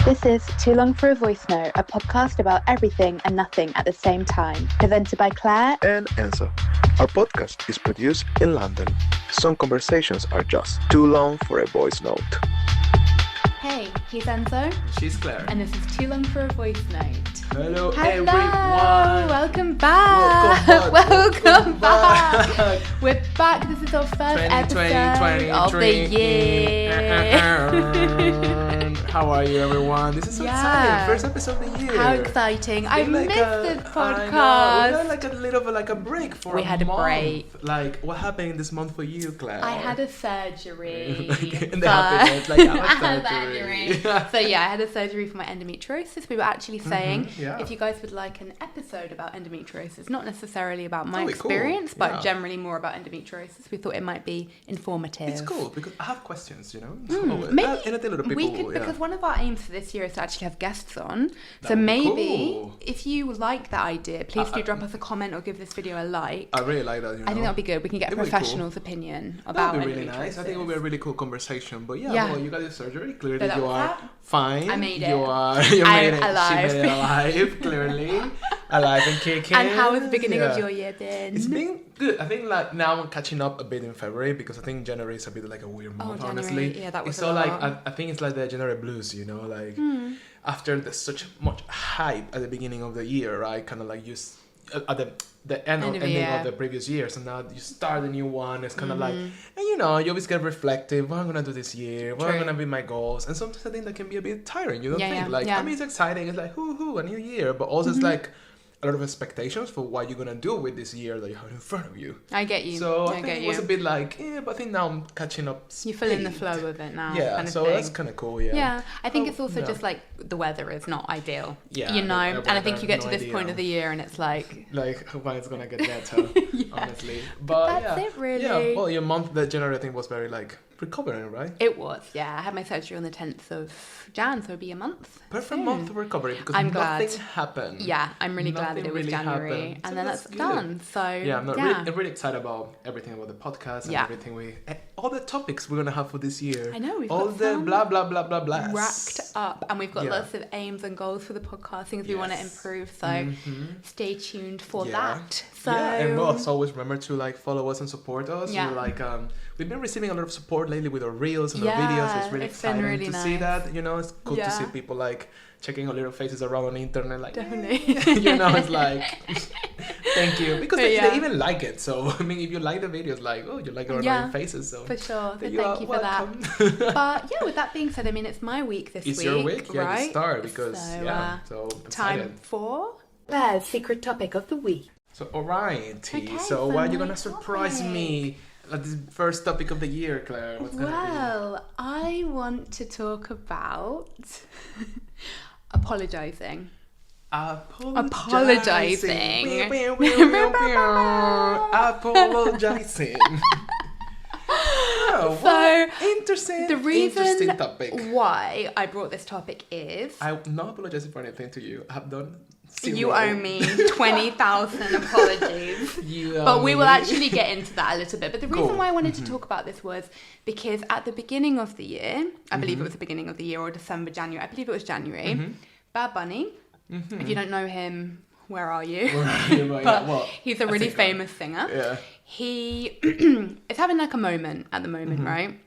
This is Too Long for a Voice Note, a podcast about everything and nothing at the same time. Presented by Claire and Enzo. Our podcast is produced in London. Some conversations are just too long for a voice note. Hey, he's Enzo. She's Claire. And this is Too Long for a Voice Note. Hello, everyone. Welcome Back. Welcome back. We're back. This is our first 2020, episode of the year. How are you, everyone? This is so exciting. First episode of the year. How exciting. I missed this podcast. I know. We had like a little bit like a break for We had a month. break. Like, what happened this month for you, Claire? I had a surgery. And the happiness, like, I had surgery. So yeah, I had a surgery for my endometriosis. We were actually saying yeah. if you guys would like an episode about endometriosis, not necessarily about my That'd be cool. experience, but Yeah. generally more about endometriosis, we thought it might be informative. It's cool because I have questions, you know. Maybe anything little people, we could, because one of our aims for this year is to actually have guests on. So would be maybe cool. if you like that idea, please do drop us a comment or give this video a like. I really like that. You know? I think that would be good. We can get a It would be cool. professional's opinion about That would be really endometriosis. nice. I think it would be a really cool conversation. But yeah, Yeah. well, you got your surgery. Clearly, So that you was are that. fine. I made You it. are. You I'm made it. alive. She made it alive. Clearly, alive and kicking. And how has the beginning of Yeah. your year been? It's been good. I think like now I'm catching up a bit in February because I think January is a bit like a weird month. January. Honestly, Yeah, that was it's a so like lot. I think it's like the January blues. You know, like after the such much hype at the beginning of the year, right? Kind of like you. At the ending year. of the previous year, so now you start a new one. It's kind of like, and you know, you always get reflective. What I'm gonna do this year? What are True. gonna be my goals? And sometimes I think that can be a bit tiring. You don't Yeah, think yeah, like yeah. I mean, it's exciting. It's like a new year, but also it's like a lot of expectations for what you're gonna do with this year that you have in front of you. I get you. So I I think get it you. was a bit like, but I think now I'm catching up. You feel in the speed. flow of it now. Yeah, kind of so thing. that's kind of cool. Yeah. Yeah, I think Oh, it's also yeah. just like the weather is not ideal. Yeah, you know, the and I think weather, you get no to this idea. point of the year and it's like, Like when it's gonna get better, honestly. But that's yeah, it, really. Yeah, well, your month, the January, I think, was very like recovering, right? it was. Yeah, I had my surgery on the 10th of Jan, so it'll be a month. Perfect soon. month of recovery because I'm glad. nothing happened. Yeah, I'm really glad that Nothing it was really January, happened. and So then that's that's good. done. So Yeah, I'm really excited about everything about the podcast and Yeah. everything all the topics we're gonna have for this year. I know, we've all got the some blah blah blah blah blah racked up, and we've got Yeah. lots of aims and goals for the podcast, things we want to Yes. improve. So stay tuned for Yeah. that. So yeah, and well, as always, remember to like follow us and support us. Yeah. We're like we've been receiving a lot of support lately with our reels and our Yeah, videos. So it's really it's been exciting really to see nice. that. You know, it's cool Yeah. to see people like checking our little faces around on the internet, like Definitely. you know, it's like thank you because Yeah. they even like it. So I mean, if you like the videos, like Yeah. you like our annoying faces, so For sure. So then thank you for welcome. that. But yeah, with that being said, I mean, it's my week this It's week. your week, yeah, right? you start because So, so I'm time excited. for Claire's secret topic of the week. So alright, Okay, so so why are you my gonna surprise topic. me at this first topic of the year, Claire? What's gonna Well, I want to talk about apologising. be? Apologising. Apologising. Oh, So, what interesting. The reason interesting topic. why I brought this topic is I'm not apologizing for anything to you. I have done. Zero. you owe me 20,000 apologies. You owe But we will me. actually get into that a little bit. But the reason Cool. why I wanted to talk about this was because at the beginning of the year, I believe it was the beginning of the year or December, January, I believe it was January, Bad Bunny, if you don't know him, where are you? But he's a really famous singer. Yeah. He is having like a moment at the moment, right?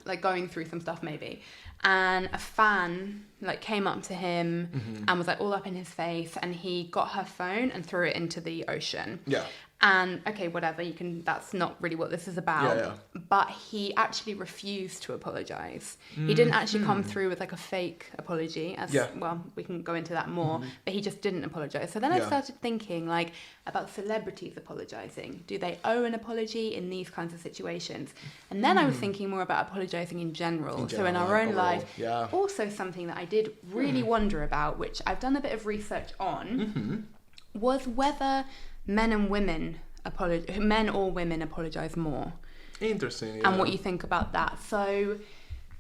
Like going through some stuff maybe. And a fan like came up to him and was like all up in his face, and he got her phone and threw it into the ocean. Yeah. And okay, whatever, that's not really what this is about. Yeah. But he actually refused to apologize. He didn't actually come through with like a fake apology, well, we can go into that more, but he just didn't apologize. So then I Yeah. started thinking like about celebrities apologizing. Do they owe an apology in these kinds of situations? And then I was thinking more about apologizing in general. So in our own overall, life. yeah. Also something that I did really wonder about, which I've done a bit of research on, was whether men or women apologize more, Interesting. and what you think about that. So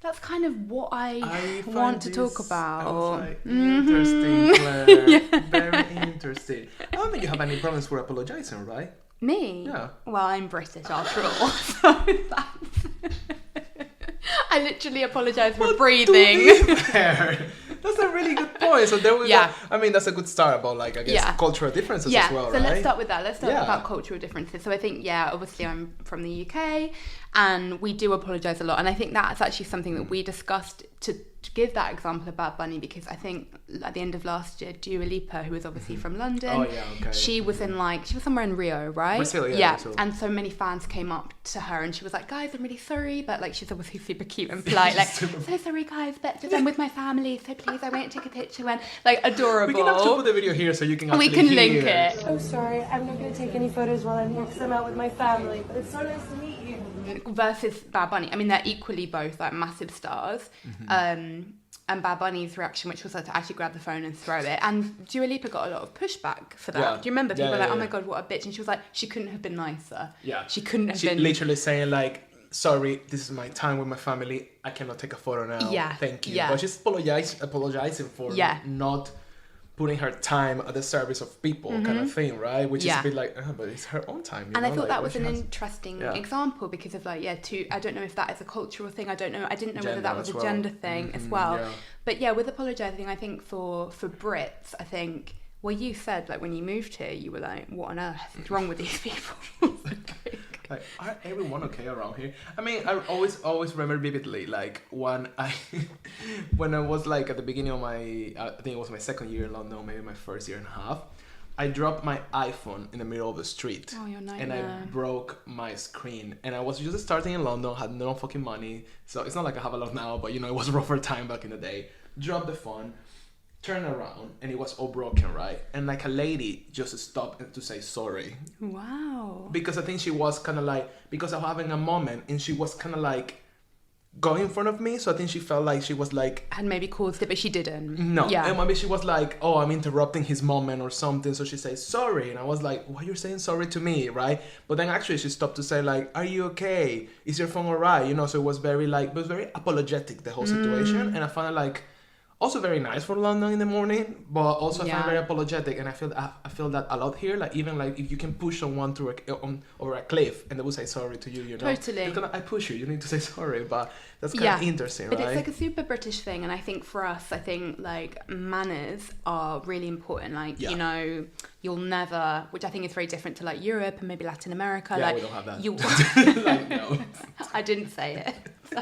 that's kind of what I want to talk about. Interesting, Claire. Very interesting. I don't think you have any problems for apologizing, right? Me? Yeah. Well, I'm British after all, so that's... I literally apologise for breathing. To be fair, that's anyway, so there we Yeah. go. I mean, that's a good start about like, I guess, Yeah. cultural differences Yeah, as well, so right? let's start with that. Let's talk Yeah. about cultural differences. So I think, yeah, obviously I'm from the UK and we do apologise a lot. And I think that's actually something that we discussed to give that example of Bad Bunny, because I think at the end of last year, Dua Lipa, who was obviously from London, Oh, yeah, okay. she was in like, she was somewhere in Rio, right? Brazil, yeah, Brazil. And so many fans came up to her and she was like, guys, I'm really sorry, but like she's obviously super cute and polite, like, so sorry guys, but just I'm with my family, so please I won't take a picture when, like, adorable. We can actually put the video here so you can actually We can hear. link it. Oh, sorry, I'm not going to take any photos while I'm here because I'm out with my family, but it's so nice to meet you. Versus Bad Bunny. I mean, they're equally both like massive stars. And Bad Bunny's reaction, which was like to actually grab the phone and throw it. And Dua Lipa got a lot of pushback for that. Yeah. Do you remember? People Yeah, were like, yeah, oh my yeah. God, what a bitch. And she was like, she couldn't have been nicer. Yeah. She couldn't have She been. literally saying like, sorry, this is my time with my family. I cannot take a photo now. Yeah, Thank you. yeah. But she's apologizing for Yeah. not putting her time at the service of people kind of thing, right? Which is Yeah. a bit like, but it's her own time. You And know? I thought like, that when was she an has- interesting Yeah. example because of like, I don't know if that is a cultural thing. I didn't know whether Gender that was as a well. gender thing as well. yeah. But yeah, with apologising, I think for Brits, I think, well, you said like when you moved here, you were like, what on earth is wrong with these people? Like, are everyone okay around here? I mean, I always remember vividly, like when I was like at the beginning of my, I think it was my second year in London, maybe my first year and a half, I dropped my iPhone in the middle of the street. Oh, you're and nightmare. I broke my screen. And I was just starting in London, had no fucking money. So it's not like I have a lot now, but you know, it was a rougher time back in the day. Dropped the phone, turned around, and it was all broken, right? And like a lady just stopped to say sorry. Wow. Because I think she was kind of like, because of having a moment, and she was kind of like going in front of me. So I think she felt like she was like, Had maybe caused it, but she didn't. no. Yeah. And maybe she was like, oh, I'm interrupting his moment or something. So she says sorry. And I was like, why you're saying sorry to me, right? But then actually she stopped to say like, are you okay? Is your phone all right? You know, so it was very like, it was very apologetic, the whole situation. And I found it like, also very nice for London in the morning, but also I Yeah. find very apologetic, and I feel that a lot here. Like even like if you can push someone through over a cliff, and they will say sorry to you, you know. Totally. You're gonna, I push you. You need to say sorry, but that's kind of interesting, but right? it's like a super British thing, and I think for us, I think like manners are really important. Like Yeah. you know, you'll never, which I think is very different to like Europe and maybe Latin America. Yeah, like we don't have that. You, Like, no. I didn't say it. So,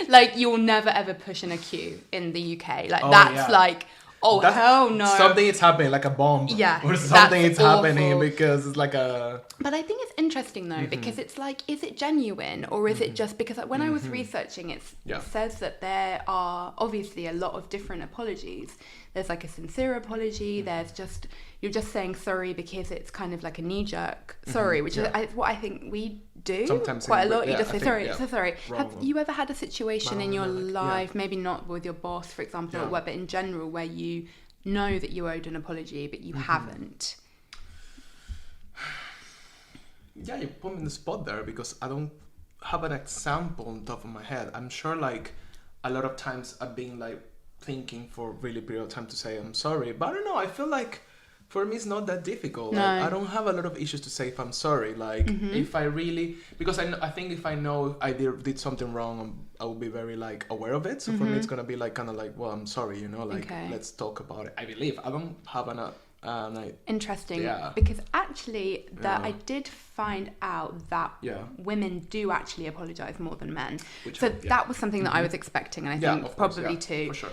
like you'll never ever push in a queue in the UK. Like Oh, that's yeah. like, oh That's- hell no. Something is happening, like a bomb. Yeah, Or something that's is happening awful. because it's like a. But I think it's interesting though, because it's like, is it genuine or is it just because like, when I was researching it Yeah. says that there are obviously a lot of different apologies. There's like a sincere apology. There's just, you're just saying sorry because it's kind of like a knee jerk sorry, which Yeah. is what I think we do Sometimes quite a in- lot. You yeah, just I say think, sorry, yeah. so sorry. Wrong Have one. you ever had a situation in your Like, yeah. life, maybe not with your boss, for example, Yeah. or what, but in general, where you know that you owed an apology, but you haven't? Yeah, you put me in the spot there because I don't have an example on top of my head. I'm sure like a lot of times I've been like thinking for a really period of time to say I'm sorry, but I don't know. I feel like for me it's not that difficult. No. Like, I don't have a lot of issues to say if I'm sorry. Like if I really, because I think if I know I did something wrong, I will be very like aware of it. So for me it's gonna be like kind of like, well, I'm sorry, you know, like Okay. let's talk about it. I believe I don't have like Interesting, Yeah. because actually that Yeah. I did find out that Yeah. women do actually apologize more than men. Which So yeah. that was something that I was expecting, and I Yeah, think of course, probably yeah, too. for sure.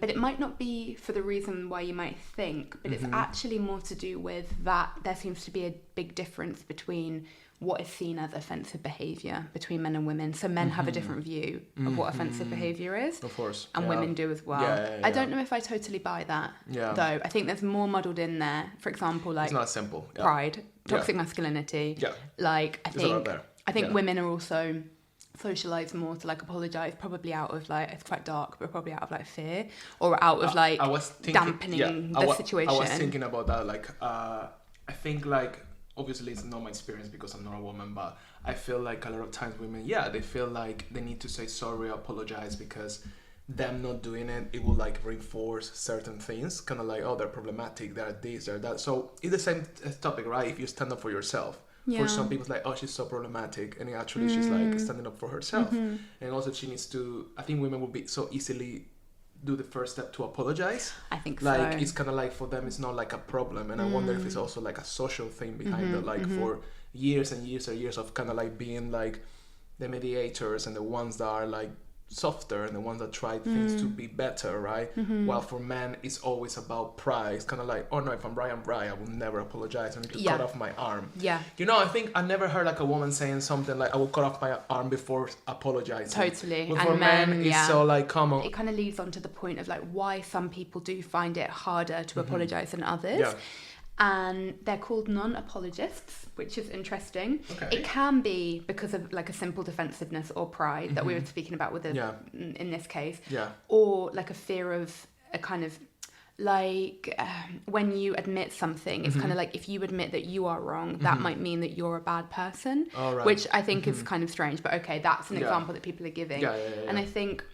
But it might not be for the reason why you might think, but Mm-hmm. it's actually more to do with that there seems to be a big difference between what is seen as offensive behaviour between men and women. So men have a different view of what offensive behaviour is. Of course. And Mm-hmm. yeah. women do as well. Yeah, yeah, I don't yeah. know if I totally buy that, Yeah. though. I think there's more muddled in there. For example, like It's not as simple. Yeah. pride, toxic masculinity. Yeah. Like I There's a lot think there. I think Yeah. women are also socialized more to like apologize, probably out of like, it's quite dark, but probably out of like fear or out of like I was thinking, dampening the situation. I was thinking about that. Like, I think like obviously it's not my experience because I'm not a woman, but I feel like a lot of times women, they feel like they need to say sorry, apologize because them not doing it, it will like reinforce certain things, kind of like, oh, they're problematic, they're this, they're that. So it's the same topic, right? If you stand up for yourself. Yeah. For some people, it's like, oh, she's so problematic, and actually she's like standing up for herself, and also she needs to. I think women will be so easily do the first step to apologize. I think like so. it's kind of like for them it's not like a problem, and I wonder if it's also like a social thing behind it, like for years and years and years of kind of like being like the mediators and the ones that are like softer and the ones that try things to be better, right? While for men it's always about pride. It's kind of like, oh no, if I'm right, I'm right. I will never apologize. I need to cut off my arm. Yeah. You know, I think I never heard like a woman saying something like, I will cut off my arm before apologizing. Totally. But And for men yeah. it's so like common. It kind of leads on to the point of like why some people do find it harder to apologize than others. Yeah. And they're called non-apologists, which is interesting. Okay. It can be because of like a simple defensiveness or pride that we were speaking about with in this case, or like a fear of a kind of like when you admit something, it's kind of like if you admit that you are wrong, that might mean that you're a bad person, which I think is kind of strange. But okay, that's an example that people are giving. And I think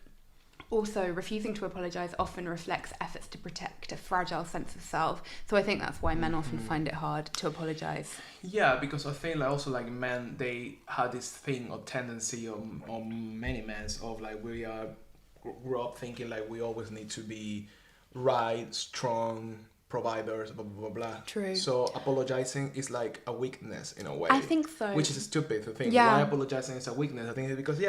also, refusing to apologise often reflects efforts to protect a fragile sense of self. So I think that's why men often find it hard to apologise. Yeah, because I think like also like men, they had this thing or tendency on many men of like we are grew up thinking like we always need to be right, strong, providers, blah, blah, blah, blah. True. So apologizing is like a weakness in a way. I think so. Which is stupid to think. Yeah. Why apologizing is a weakness? I think it's because,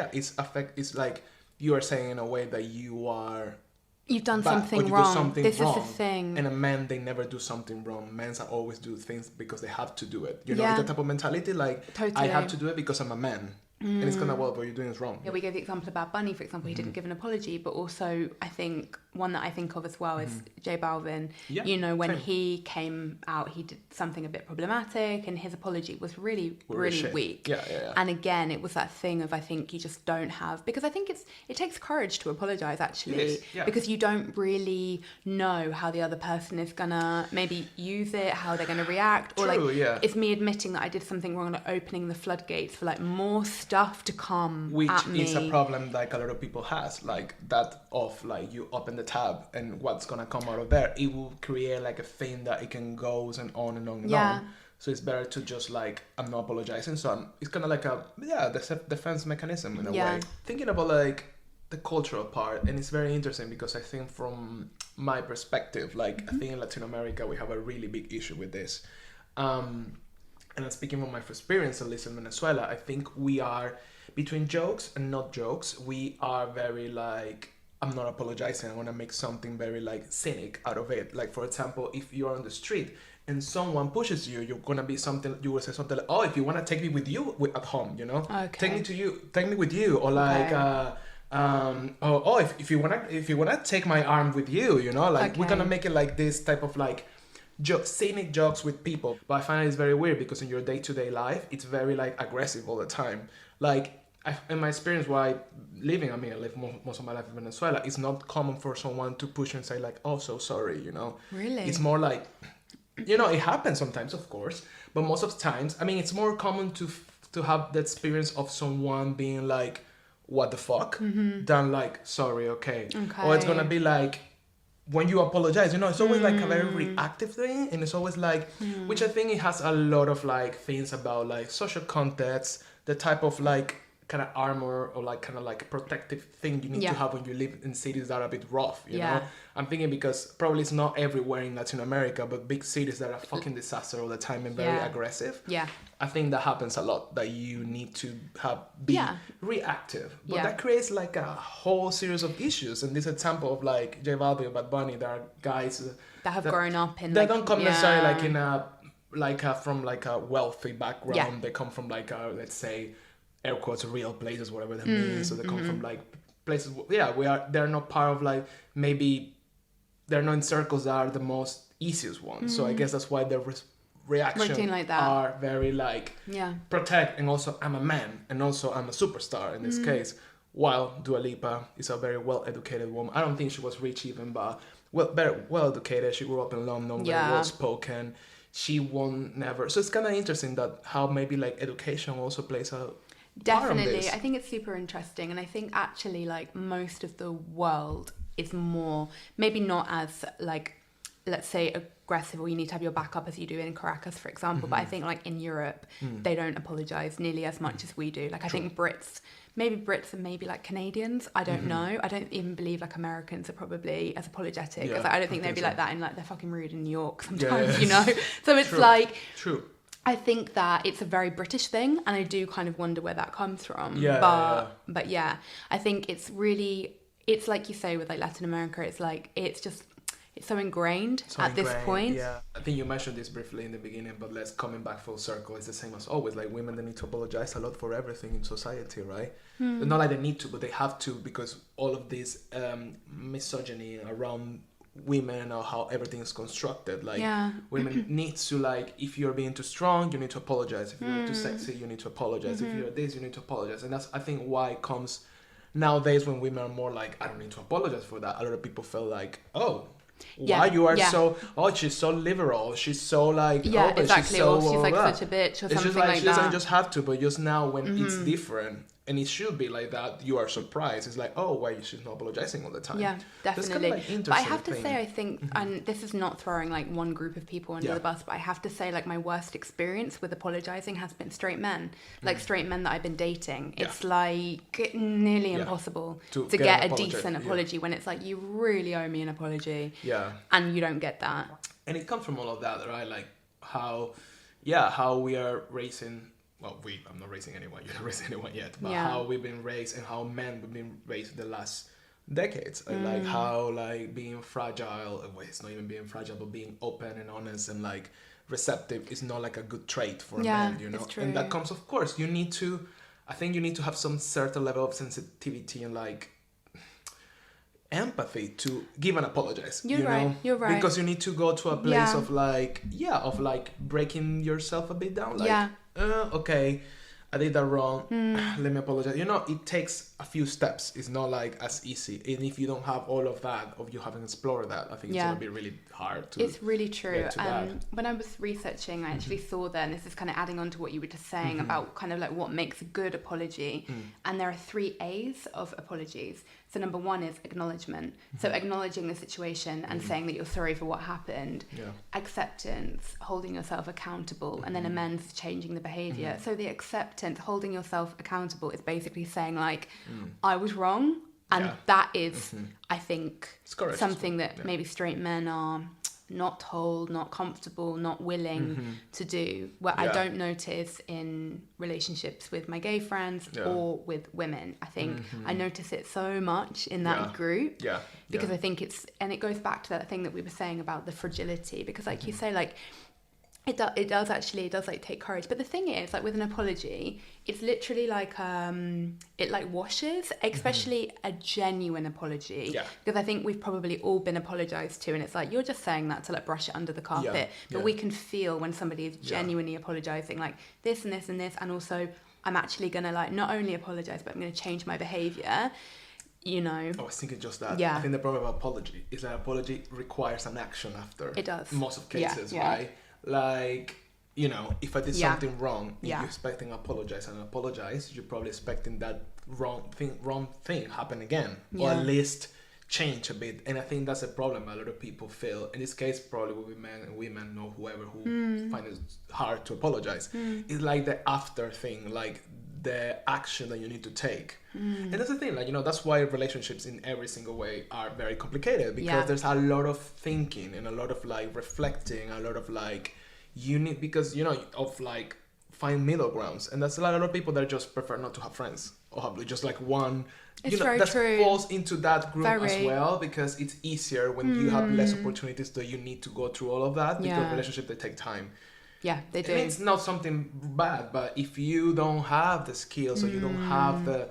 it's like you are saying in a way that you've done bad, something or wrong. Something this wrong. is the thing. And a man, they never do something wrong. Men always do things because they have to do it. You know, Yeah. the type of mentality like, Totally. I have to do it because I'm a man. And it's kind of, well, what you're doing is wrong. Yeah, we gave the example about Bunny, for example. He didn't give an apology, but also I think one that I think of as well is J Balvin. Yeah, you know, when same. he came out, he did something a bit problematic, and his apology was really shit. weak. Yeah. And again, it was that thing of I think you just don't have, because I think it takes courage to apologise actually, It is, yeah. because you don't really know how the other person is gonna maybe use it, how they're gonna react, or True, like yeah. it's me admitting that I did something wrong, like opening the floodgates for like more stuff to come Which at me. is a problem like a lot of people has, like that of like you open the tab and what's gonna come out of there, it will create like a thing that it can goes and on and on and on. So it's better to just like, I'm not apologizing. So it's kind of like a defense mechanism in a way. Thinking about like the cultural part, and it's very interesting because I think from my perspective, like I think in Latin America we have a really big issue with this. And I'm speaking from my experience, at least in Venezuela, I think we are between jokes and not jokes. We are very like, I'm not apologizing. I want to make something very like cynic out of it. Like for example, if you're on the street and someone pushes you, you're gonna be something. You will say something like, "Oh, if you want to take me with you at home, you know, take me with you," or like, if you wanna take my arm with you, you know, like we're gonna make it like this type of like cynic jokes with people. But I find it's very weird because in your day-to-day life, it's very like aggressive all the time. Like in my experience, while living, I live most of my life in Venezuela, it's not common for someone to push you and say like, "Oh, so sorry," you know. Really? It's more like, you know, it happens sometimes, of course, but most of the times, it's more common to have the experience of someone being like, "What the fuck," than like, "Sorry, okay." Or it's gonna be like, when you apologize, you know, it's always like a very reactive thing, and it's always like, which I think it has a lot of like things about like social context, the type of like kind of armor or like kind of like protective thing you need to have when you live in cities that are a bit rough, you know. I'm thinking because probably it's not everywhere in Latin America, but big cities that are fucking disaster all the time and very aggressive. I think that happens a lot, that you need to be reactive, but that creates like a whole series of issues. And this example of like J Balvin, Bad Bunny, there are guys that have grown up in, they like, don't come necessarily like in a from like a wealthy background. They come from like a, let's say, air quotes, real places, whatever that means. So they come from like places, they're not part of like, maybe they're not in circles that are the most easiest ones. So I guess that's why their reaction like that are very like, protect, and also I'm a man, and also I'm a superstar in this case. While Dua Lipa is a very well-educated woman. I don't think she was rich even, but very well-educated. She grew up in London, very well-spoken. She won never. So it's kind of interesting that how maybe like education also plays a Definitely. I think it's super interesting. And I think actually like most of the world is more, maybe not as like, let's say aggressive, or you need to have your back up as you do in Caracas, for example. But I think like in Europe, they don't apologise nearly as much as we do. Like I think Brits maybe Brits and maybe like Canadians. I don't know. I don't even believe like Americans are probably as apologetic. Yeah, Like, I don't think I they'd be think so. like that in like they're fucking rude in New York sometimes, Yeah. you know. So it's True. like True. I think that it's a very British thing, and I do kind of wonder where that comes from. Yeah, But yeah, I think it's really, it's like you say with like Latin America, it's like, it's so ingrained at this point. Yeah, I think you mentioned this briefly in the beginning, but let's coming back full circle. It's the same as always. Like women, they need to apologize a lot for everything in society, right? Not like they need to, but they have to, because all of this misogyny around women or how everything is constructed. Like women need to, like, if you're being too strong, you need to apologize. If you're too sexy, you need to apologize. If you're this, you need to apologize. And that's, I think, why it comes nowadays when women are more like, I don't need to apologize for that. A lot of people feel like, oh, why you are so, oh, she's so liberal, she's so like, Yeah, oh, exactly. she's so, Or she's like blah. such a bitch or It's something just like, like she that. doesn't just have to, but just now when it's different, and it should be like that, you are surprised. It's like, oh, why she's not apologizing all the time. Yeah, That's definitely. kind of like But I have to interesting say, I thing. think, and this is not throwing like one group of people under Yeah. the bus, but I have to say, like, my worst experience with apologizing has been straight men. Like straight men that I've been dating. Yeah. It's like nearly Yeah. impossible To to get get an a apology. decent Yeah. apology when it's like, you really owe me an apology. Yeah. And you don't get that. And it comes from all of that, right? Like how we are raising. Well, I'm not raising anyone. You're not raising anyone yet. But Yeah. how we've been raised and how men have been raised the last decades. And like how like being fragile. Well, it's not even being fragile, but being open and honest and like receptive is not like a good trait for a Yeah, man. You know, it's true. and that comes, of course. You need to. I think you need to have some certain level of sensitivity and like empathy to give and apologize. You're you right, know? you're right. Because you need to go to a place Yeah. of like breaking yourself a bit down. Like, Yeah. Okay, I did that wrong. Let me apologize. You know, it takes a few steps. It's not like as easy. And if you don't have all of that, of you haven't explored that, I think it's Yeah. gonna be really hard to. It's really true. get to that. When I was researching, I actually saw there, and this is kind of adding on to what you were just saying about kind of like what makes a good apology. And there are 3 A's of apologies. So number 1 is acknowledgement. So acknowledging the situation and saying that you're sorry for what happened. Yeah. Acceptance, holding yourself accountable, and then amends, changing the behavior. So the acceptance, holding yourself accountable, is basically saying like, I was wrong. And Yeah. that is, I think, It's courage as something well, that yeah. maybe straight men are not told, not comfortable, not willing to do. What I Yeah. don't notice in relationships with my gay friends Yeah. or with women. I think I notice it so much in that Yeah. group. Yeah. Because yeah. I think and it goes back to that thing that we were saying about the fragility. Because like you say, like, it does like take courage. But the thing is, like with an apology, it's literally like it like washes, especially a genuine apology. Yeah. Because I think we've probably all been apologized to, and it's like you're just saying that to like brush it under the carpet. Yeah, But yeah. we can feel when somebody is genuinely apologizing, like this and this and this, and also I'm actually gonna like not only apologize, but I'm gonna change my behavior. You know. I was thinking just that. Yeah. I think the problem with apology is that apology requires an action after. It does. Most of Yeah, cases, yeah. right? Like, you know, if I did Yeah. something wrong, if Yeah. you're expecting apologize, you're probably expecting that wrong thing happen again, or Yeah. at least change a bit. And I think that's a problem a lot of people feel. In this case, probably with men and women or whoever who find it hard to apologize. It's like the after thing, like the action that you need to take. And that's the thing, like, you know, that's why relationships in every single way are very complicated, because Yeah. there's a lot of thinking and a lot of like reflecting, a lot of like because you know, of like find middle grounds. And that's a lot of people that just prefer not to have friends or have just like one. It's You know, very that true. falls into that group as Very. well, because it's easier when you have less opportunities that you need to go through all of that, because Yeah. relationships, they take time. Yeah, they do. And it's not something bad, but if you don't have the skills or you don't have the,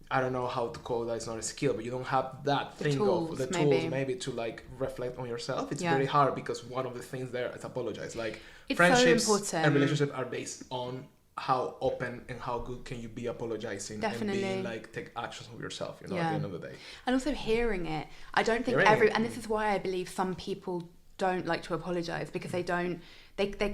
I don't know how to call that, it's not a skill, but you don't have that The thing tools, of the maybe. tools maybe to like reflect on yourself, it's Yeah. very hard, because one of the things there is apologize. Like It's so friendships important. and relationships are based on how open and how good can you be apologizing Definitely. and being like take actions of yourself, you know, at Yeah. the end of the day. And also hearing it. I don't think Hearing it. and this is why I believe some people don't like to apologize, because they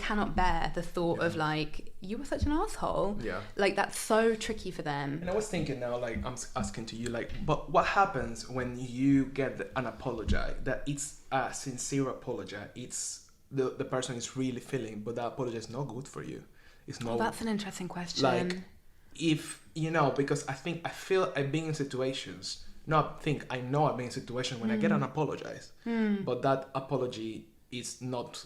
cannot bear the thought of like, you were such an asshole. Yeah. Like that's so tricky for them. And I was thinking now, like, I'm asking to you, like, but what happens when you get an apology, that it's a sincere apology, it's the person is really feeling, but that apology is not good for you. It's not. Well, that's an interesting question. like, if, because I feel I've been in situations, I know I've been in situations when I get an apologize, but that apology is not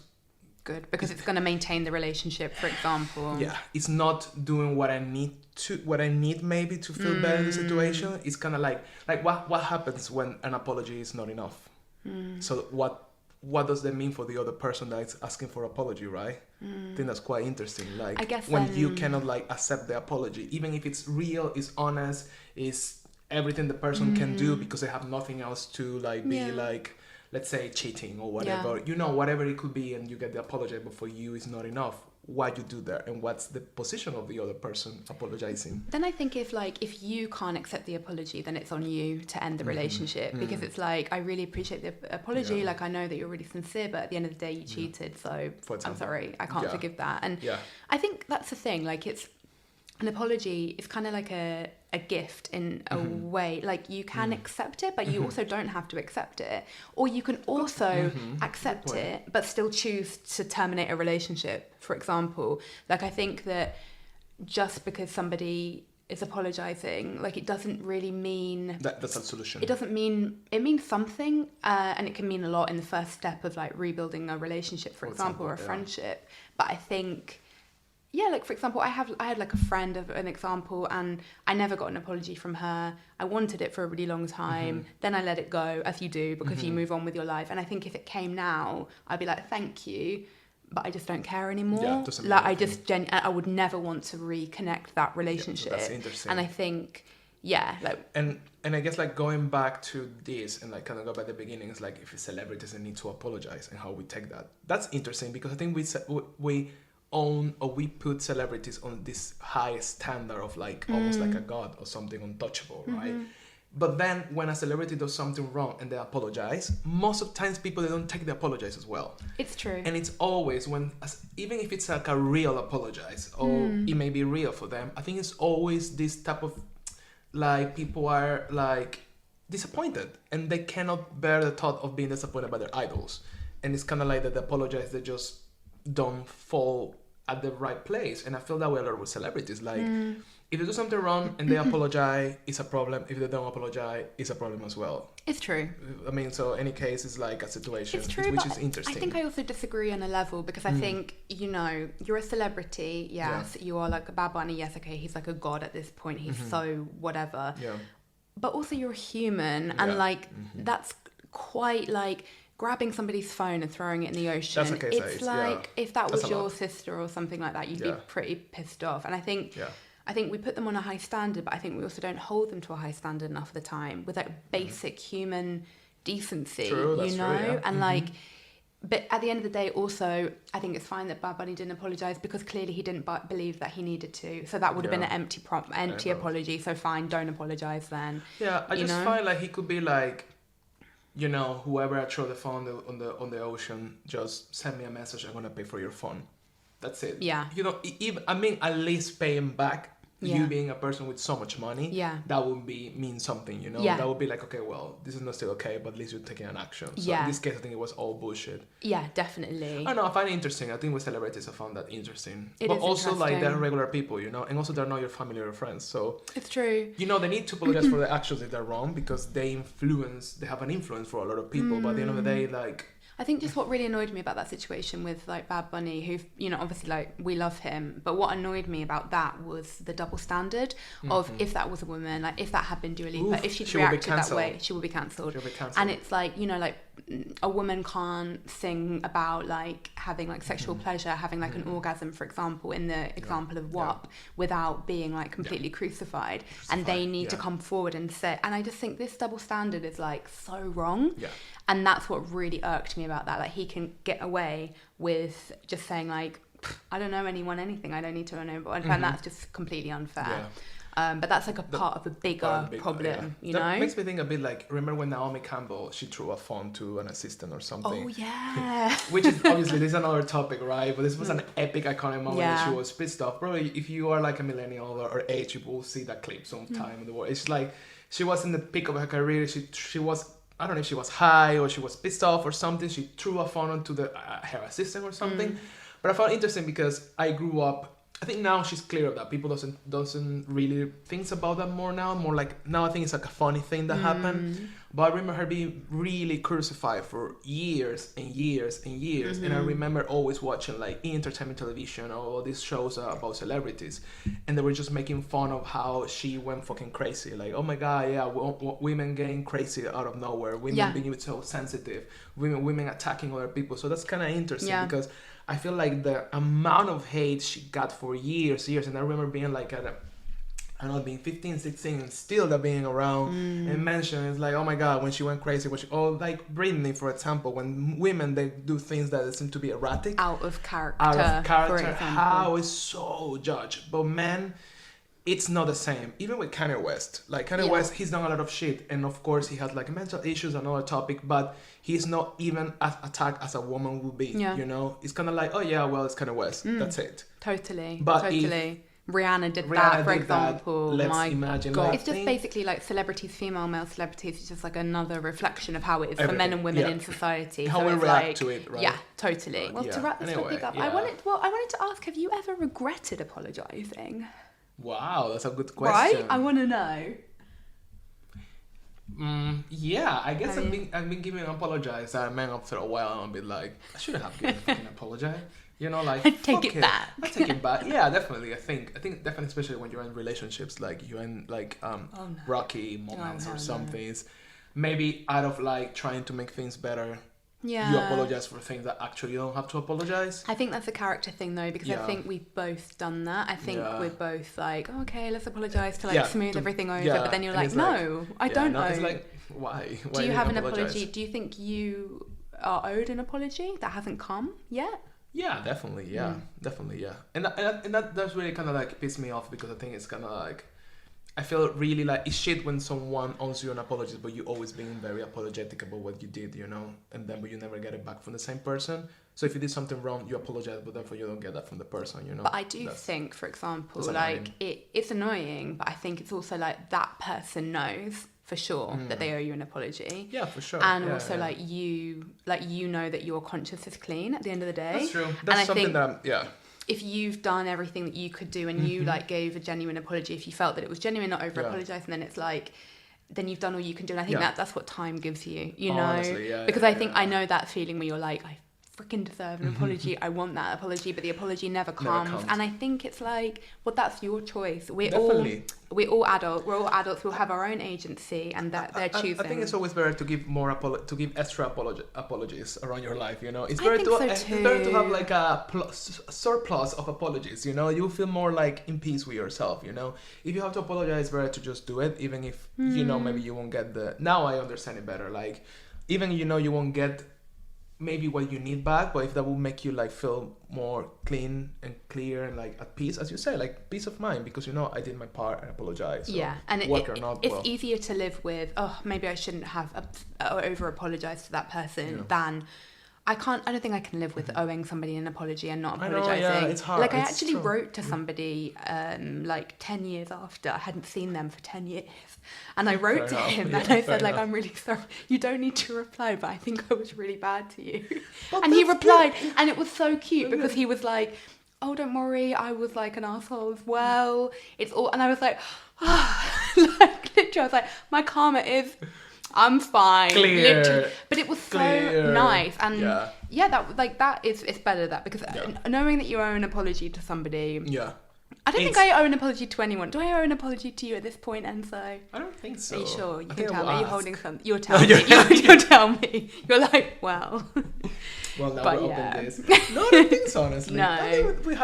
good because it's going to maintain the relationship, for example. Yeah, it's not doing what I need maybe to feel better in the situation. It's kind of like what happens when an apology is not enough? So what does that mean for the other person that's asking for apology, right? I think that's quite interesting. Like, I guess when you cannot like accept the apology, even if it's real, it's honest, it's everything the person can do because they have nothing else to like be like, let's say cheating or whatever, whatever it could be, and you get the apology, but for you it's not enough. Why you do that, and what's the position of the other person apologizing? Then I think if you can't accept the apology, then it's on you to end the relationship, because it's like, I really appreciate the apology, like I know that you're really sincere, but at the end of the day you cheated, so I'm sorry, I can't forgive that. And I think that's the thing, like it's an apology is kind of like a gift in a way. Like you can accept it, but you also don't have to accept it. Or you can also accept it, but still choose to terminate a relationship, for example. Like I think that just because somebody is apologizing, like it doesn't really mean... That's a solution. It doesn't mean... It means something, and it can mean a lot in the first step of like rebuilding a relationship, for example, or a friendship. But I think... Yeah, like for example, I had like a friend of an example, and I never got an apology from her. I wanted it for a really long time. Then I let it go, as you do, because you move on with your life. And I think if it came now, I'd be like, thank you, but I just don't care anymore. Yeah, like I would never want to reconnect that relationship. Yeah, that's interesting. And I think, like, and I guess like going back to this and like kind of go back to the beginning, is like if it's celebrities that need to apologize and how we take that. That's interesting because I think we put celebrities on this high standard of like almost like a god or something untouchable, right? But then when a celebrity does something wrong and they apologize, most of the times people, they don't take the apologize as well. It's true. And it's always even if it's like a real apologize or it may be real for them, I think it's always this type of like people are like disappointed and they cannot bear the thought of being disappointed by their idols. And it's kind of like that they apologize, they just don't fall at the right place. And I feel that way a lot with celebrities. Like if they do something wrong and they apologize, it's a problem. If they don't apologize, it's a problem as well. It's true. I mean, so any case is like a situation, it's true, which is interesting. I think I also disagree on a level because I think, you're a celebrity, yes, you are like a Bad Bunny, yes, okay, he's like a god at this point, he's so whatever. Yeah. But also you're a human and like that's quite like grabbing somebody's phone and throwing it in the ocean. That's a case it's like if that was your sister or something like that, you'd be pretty pissed off. And I think we put them on a high standard, but I think we also don't hold them to a high standard enough of the time with like basic human decency, and like, but at the end of the day also, I think it's fine that Bad Bunny didn't apologise because clearly he didn't believe that he needed to. So that would have been an empty apology. So fine, don't apologise then. Yeah, I just find like he could be like, whoever I throw the phone on the ocean, just send me a message. I'm gonna pay for your phone. That's it. Yeah. Even at least pay him back. Yeah. You being a person with so much money, that would mean something, Yeah. That would be like, okay, well, this is not still okay, but at least you're taking an action. So in this case, I think it was all bullshit. Yeah, definitely. I don't know, I find it interesting. I think with celebrities, I found that interesting. But also, like, they're regular people, and also they're not your family or friends. So it's true. They need to apologize for the actions if they're wrong because they have an influence for a lot of people. But at the end of the day, like, I think just what really annoyed me about that situation with like Bad Bunny, who, obviously like we love him, but what annoyed me about that was the double standard of if that was a woman, like if that had been Dua Lipa, if she'd reacted that way, she would be cancelled. And it's like, like a woman can't sing about like having like sexual pleasure, having like an orgasm, for example, in the example of WAP, without being like completely crucified. And they need to come forward and say, and I just think this double standard is like so wrong. Yeah. And that's what really irked me about that. Like he can get away with just saying like, I don't know anything. I don't need to know anyone. And that's just completely unfair. Yeah. But that's like a part of a bigger problem, That makes me think a bit like, remember when Naomi Campbell, she threw a phone to an assistant or something? Oh, yeah. Which is obviously, this is another topic, right? But this was an epic, iconic moment that she was pissed off. Probably if you are like a millennial or age, you will see that clip sometime in the world. It's like, she was in the peak of her career. She was, I don't know if she was high or she was pissed off or something. She threw a phone onto her assistant or something. But I found it interesting because I grew up I think now she's clear of that. People doesn't really think about that more now. More like now I think it's like a funny thing that happened. But I remember her being really crucified for years and years and years. And I remember always watching like entertainment television or all these shows about celebrities, and they were just making fun of how she went fucking crazy. Like, oh my god, yeah, women getting crazy out of nowhere, women being so sensitive, women attacking other people. So that's kind of interesting because I feel like the amount of hate she got for years, and I remember being like I don't know, being 15, 16, and still that being around and mentioned, it's like, oh my god, when she went crazy, like Britney, for example, when women, they do things that seem to be erratic. Out of character, for example. How is so judged. But men, it's not the same. Even with Kanye West. Like, Kanye West, he's done a lot of shit, and of course he has like mental issues, another topic, but he's not even as attacked as a woman would be, you know? It's kind of like, oh yeah, well, it's Kanye West. That's it. Totally. But totally. Rihanna did that, for example. Let's imagine. God. It's just basically like celebrities, female, male celebrities. It's just like another reflection of how it is for men and women in society. How we react to it, right? Yeah, totally. Well, to wrap this topic up, I wanted to ask: have you ever regretted apologising? Wow, that's a good question. Right? I want to know. Yeah, I guess I've been giving an apologize. I man after a while and I'll be like, I shouldn't have given fucking apologize. You know, like, take it back. I take it back. Yeah, definitely. I think definitely, especially when you're in relationships, like you're in like rocky moments or some things. Maybe out of like trying to make things better. Yeah. You apologize for things that actually you don't have to apologize. I think that's a character thing though, because I think we've both done that. I think we're both like, okay, let's apologize to like smooth everything over. But then you're like, no, I don't know. It's like, why? Do you have an apology? Do you think you are owed an apology that hasn't come yet? Yeah, definitely. Yeah, definitely. Yeah, and that's really kind of like pissed me off because I think it's kind of like I feel really like it's shit when someone owes you an apology, but you always being very apologetic about what you did, you know, and then but you never get it back from the same person. So if you did something wrong, you apologize, but therefore you don't get that from the person, you know. But I do think, for example, like it's annoying, but I think it's also like that person knows for sure that they owe you an apology. Yeah, for sure. And also like you know that your conscience is clean at the end of the day. That's true. That's something that if you've done everything that you could do and you like gave a genuine apology, if you felt that it was genuine, not over apologize, and then it's like, then you've done all you can do. And I think that's what time gives you, you know? Honestly, because I think I know that feeling where you're like, I freaking deserve an apology. I want that apology, but the apology never comes. And I think it's like, well, that's your choice. We're all adults. We're all adults. We'll have our own agency, and that they're choosing. I think it's always better to give extra apologies around your life. You know, it's better to have like a surplus of apologies. You know, you feel more like in peace with yourself. You know, if you have to apologize, it's better to just do it, even if you know maybe you won't get the. Now I understand it better. Like, even you know you won't get maybe what you need back, but if that will make you like feel more clean and clear and like at peace, as you say, like peace of mind, because you know I did my part and apologize. So and it's easier to live with, oh, maybe I shouldn't have over apologized to that person than I don't think I can live with owing somebody an apology and not apologizing. I know, it's hard. Like I actually wrote to somebody like 10 years after. I hadn't seen them for 10 years. And I wrote to him and I said, like, I'm really sorry. You don't need to reply, but I think I was really bad to you. And he replied, and it was so cute because he was like, oh, don't worry, I was like an asshole as well. It's all, and I was like, like literally, I was like, my karma is, I'm fine. Clear. Literally. But it was so nice. And that is, it's better that because knowing that you owe an apology to somebody. Yeah. I don't think I owe an apology to anyone. Do I owe an apology to you at this point, Enzo? I don't think so. Are you sure? You can tell me. You're holding something. You'll tell me. You'll tell me. You're like, well. Well, now we're open this. No, I don't think so, honestly. No. I think we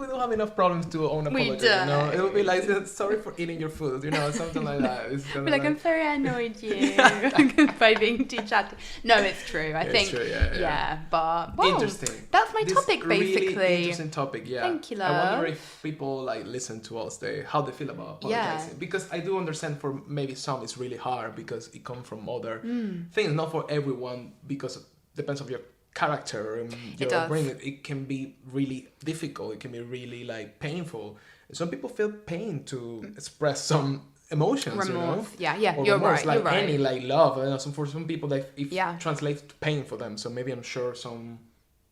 don't have enough problems to own apology. We don't. You know? It would be like, sorry for eating your food, you know, something like that. It's be like, I'm sorry I annoyed you by being too chatty. No, it's true. I think. It's true, but well, interesting. That's my topic, basically. Really interesting topic, yeah. Thank you, love. I wonder if people like listen to us, how they feel about apologizing. Because I do understand for maybe some it's really hard because it comes from other things, not for everyone, because it depends on your character and your upbringing. It can be really difficult. It can be really like painful. Some people feel pain to express some emotions, remorse. You know? Yeah, or you're remorse, right. Like you're right. any like love. For some people, that it translates to pain for them. So maybe I'm sure some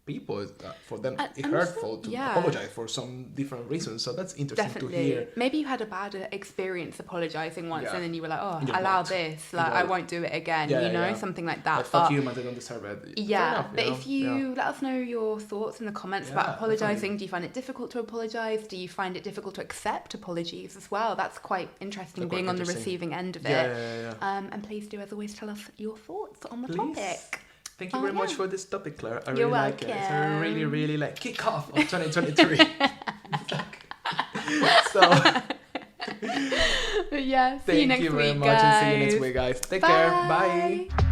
people, for them, And it's also, hurtful to yeah. apologize for some different reasons. So that's interesting to hear. Maybe you had a bad experience apologizing once, Yeah. and then you were like, oh, You're allow not. this, like You're I not. won't do it again, Yeah, you know, yeah. something like that. Like, fuck But you, man, they don't deserve it. yeah, Fair enough, but you know? if you let us know your thoughts in the comments about Yeah, apologizing, definitely. do you find it difficult to apologize? Do you find it difficult to accept apologies as well? That's quite interesting, They're quite being on the interesting. receiving end of Yeah, it. yeah, yeah. And please do, as always, tell us your thoughts on the Please. topic. Thank you Oh, very much yeah. for this topic, Claire. I You're really like it. It's a really, welcome. really like kick off of 2023. So But yeah, see you thank next you very week, much, guys. and see you next week, guys. Take care. Bye.